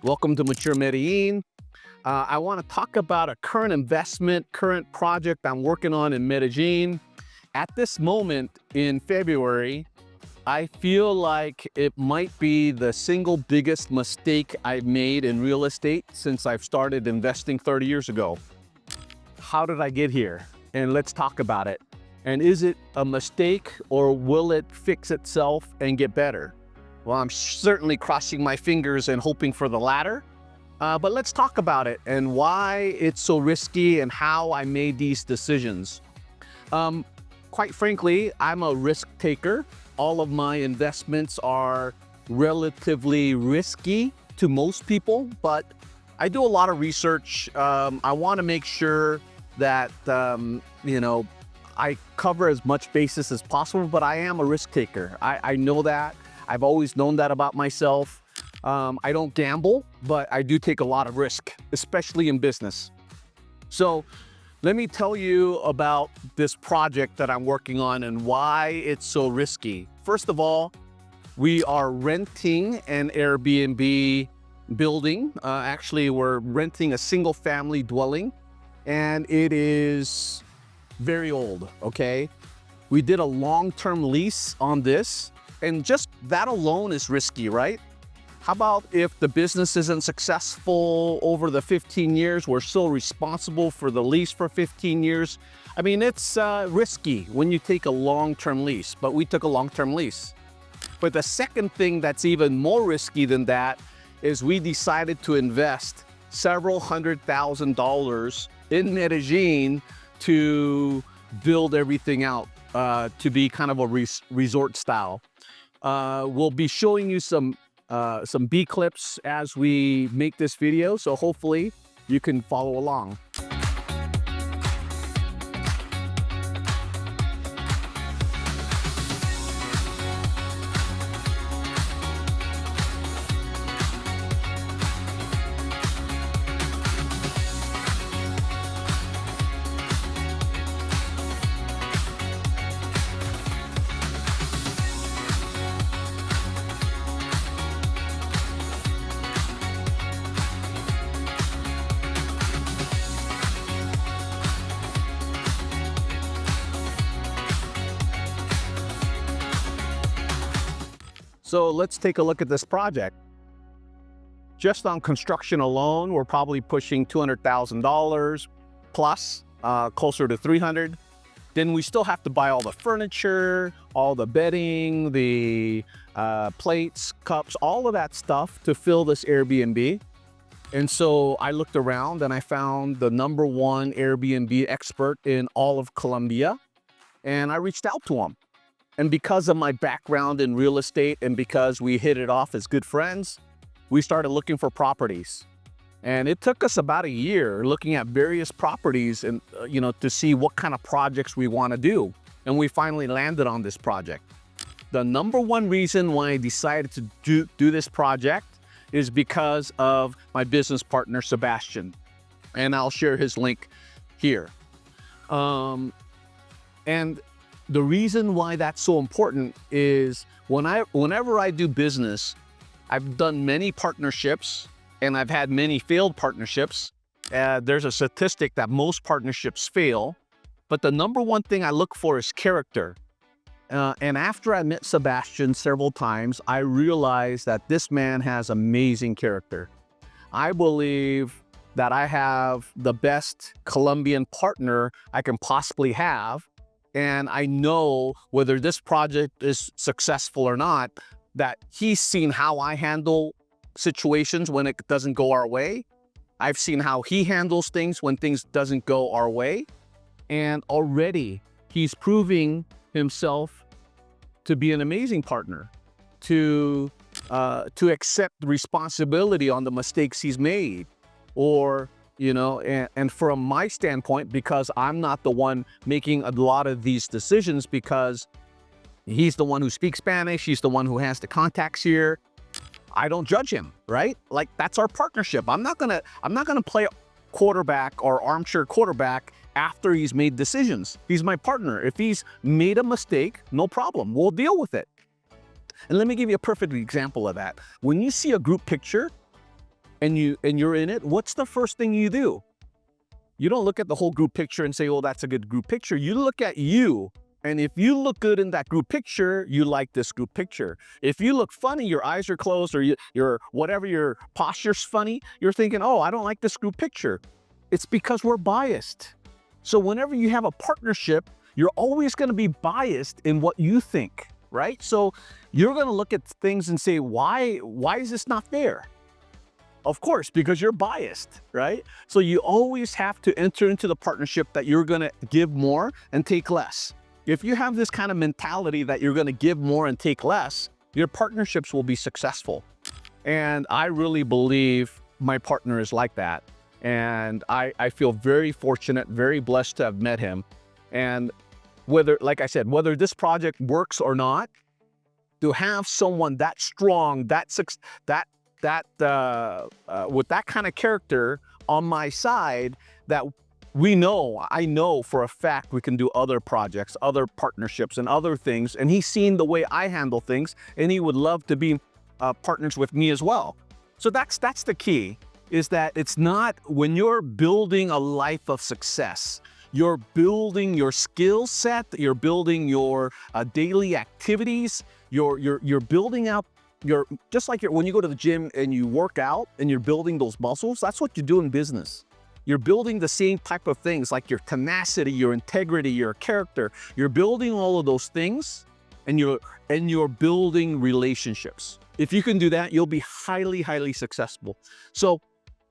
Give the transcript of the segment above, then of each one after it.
Welcome to Mature Medellin. I want to talk about a current investment, current project I'm working on in Medellin. At this moment in February, I feel like it might be the single biggest mistake I've made in real estate since I've started investing 30 years ago. How did I get here? And let's talk about it. And is it a mistake or will it fix itself and get better? Well, I'm certainly crossing my fingers and hoping for the latter. But let's talk about it and why it's so risky and how I made these decisions. Quite frankly, I'm a risk taker. All of my investments are relatively risky to most people, but I do a lot of research. I want to make sure that, I cover as much basis as possible, but I am a risk taker. I know that. I've always known that about myself. I don't gamble, but I do take a lot of risk, especially in business. So let me tell you about this project that I'm working on and why it's so risky. First of all, we are renting an Airbnb building. Actually, we're renting a single family dwelling, and it is very old, okay? We did a long-term lease on this, and just that alone is risky, right? How about if the business isn't successful over the 15 years, we're still responsible for the lease for 15 years? I mean, it's risky when you take a long-term lease, but we took a long-term lease. But the second thing that's even more risky than that is we decided to invest several $100,000 in Medellin to build everything out to be kind of a resort style. We'll be showing you some B clips as we make this video, so hopefully you can follow along. So let's take a look at this project. Just on construction alone, we're probably pushing $200,000 plus, closer to 300. Then we still have to buy all the furniture, all the bedding, the plates, cups, all of that stuff to fill this Airbnb. And so I looked around and I found the #1 Airbnb expert in all of Colombia, and I reached out to him. And because of my background in real estate and because we hit it off as good friends, we started looking for properties. And it took us about a year looking at various properties and, to see what kind of projects we want to do. And we finally landed on this project. The #1 reason why I decided to do this project is because of my business partner, Sebastian. And I'll share his link here. And the reason why that's so important is whenever I do business, I've done many partnerships and I've had many failed partnerships. There's a statistic that most partnerships fail, but the #1 thing I look for is character. And after I met Sebastian several times, I realized that this man has amazing character. I believe that I have the best Colombian partner I can possibly have. And I know whether this project is successful or not, that he's seen how I handle situations when it doesn't go our way. I've seen how he handles things when things doesn't go our way. And already he's proving himself to be an amazing partner, to accept responsibility on the mistakes he's made, or and from my standpoint, because I'm not the one making a lot of these decisions, because he's the one who speaks Spanish, he's the one who has the contacts here, I don't judge him, right? Like, that's our partnership. I'm not gonna play quarterback or armchair quarterback after he's made decisions. He's my partner. If he's made a mistake, no problem, we'll deal with it. And let me give you a perfect example of that. When you see a group picture, and you're in it, what's the first thing you do? You don't look at the whole group picture and say, oh, that's a good group picture. You look at you. And if you look good in that group picture, you like this group picture. If you look funny, your eyes are closed, or your whatever, your posture's funny, you're thinking, oh, I don't like this group picture. It's because we're biased. So whenever you have a partnership, you're always going to be biased in what you think, right? So you're going to look at things and say, why is this not fair? Of course, because you're biased, right? So you always have to enter into the partnership that you're going to give more and take less. If you have this kind of mentality that you're going to give more and take less, your partnerships will be successful. And I really believe my partner is like that. And I feel very fortunate, very blessed to have met him. And whether, like I said, whether this project works or not, to have someone that strong, with that kind of character on my side, that I know for a fact we can do other projects, other partnerships, and other things. And he's seen the way I handle things, and he would love to be partners with me as well. So that's the key, is that it's not, when you're building a life of success, you're building your skill set, you're building your daily activities, you're building out just like when you go to the gym and you work out and you're building those muscles, that's what you do in business. You're building the same type of things, like your tenacity, your integrity, your character. You're building all of those things, and you're building relationships. If you can do that, you'll be highly, highly successful. So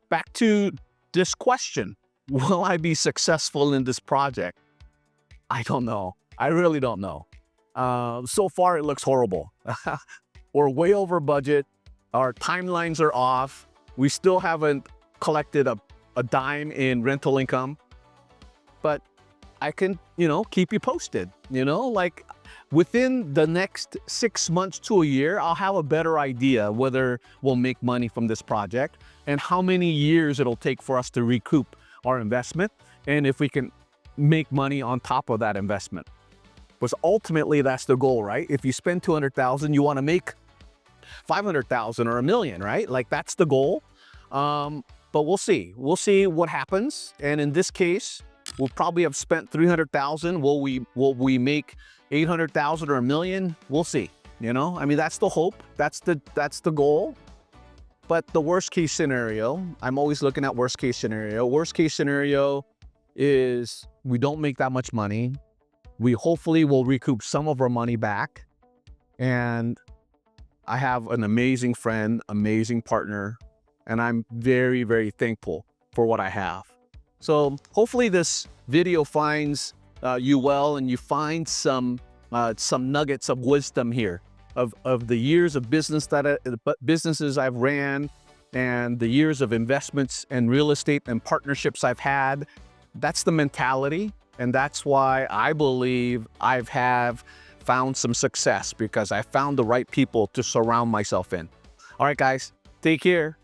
back to this question, will I be successful in this project? I don't know. I really don't know. So far, it looks horrible. We're way over budget. Our timelines are off. We still haven't collected a dime in rental income, but I can, keep you posted, like within the next 6 months to a year, I'll have a better idea whether we'll make money from this project and how many years it'll take for us to recoup our investment, and if we can make money on top of that investment. Because ultimately that's the goal, right? If you spend $200,000, you want to make $500,000 or $1 million, right? Like, that's the goal. But we'll see. We'll see what happens. And in this case, we'll probably have spent $300,000. Will we make $800,000 or $1 million? We'll see. I mean, that's the hope. That's the goal. But the worst case scenario, I'm always looking at worst case scenario. Worst case scenario is we don't make that much money. We hopefully will recoup some of our money back. And I have an amazing friend, amazing partner, and I'm very, very thankful for what I have. So hopefully this video finds you well, and you find some nuggets of wisdom here of the years of businesses I've ran, and the years of investments and real estate and partnerships I've had. That's the mentality, and that's why I believe have found some success, because I found the right people to surround myself in. All right, guys, take care.